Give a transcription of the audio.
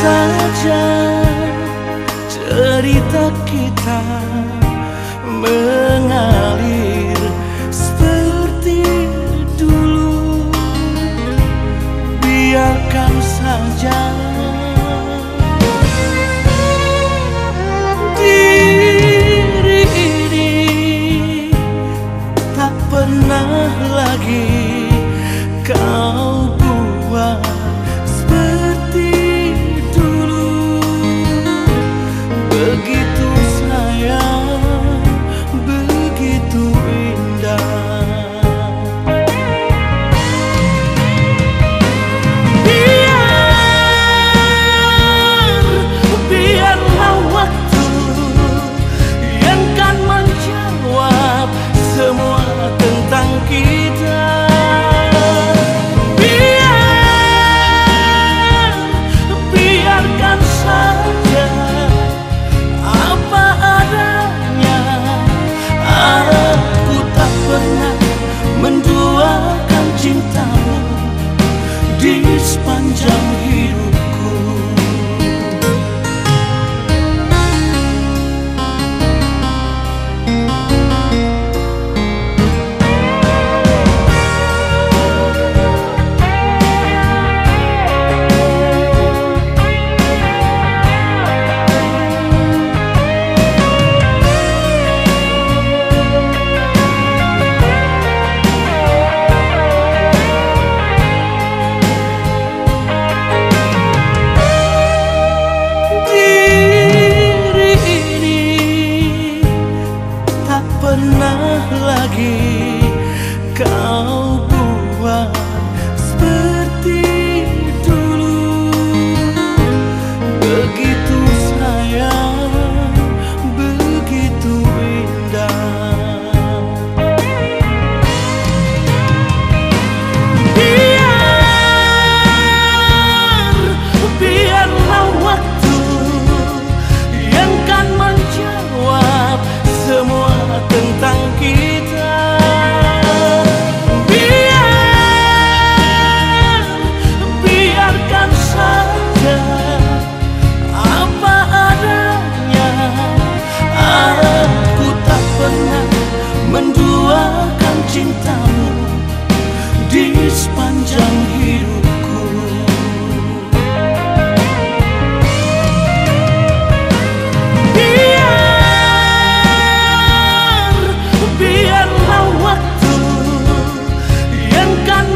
saja cerita kita mengalir seperti dulu. Biarkan saja diri ini tak pernah lagi kau buat seperti dulu. Begitu sayang, begitu indah. Biarlah waktu yang kan menjawab semua tentang kita. Biarkan saja apa adanya. Aku tak pernah menduakan cintamu di sepanjang hidupku. Pernah lagi kau buat seperti dulu. Begitu sayang, begitu indah. Biarlah waktu yang kan menjawab semua tentang kita. Biarkan saja apa adanya. Aku tak pernah menduakan cintamu di sepanjang hidupku. Biarlah waktu yang kan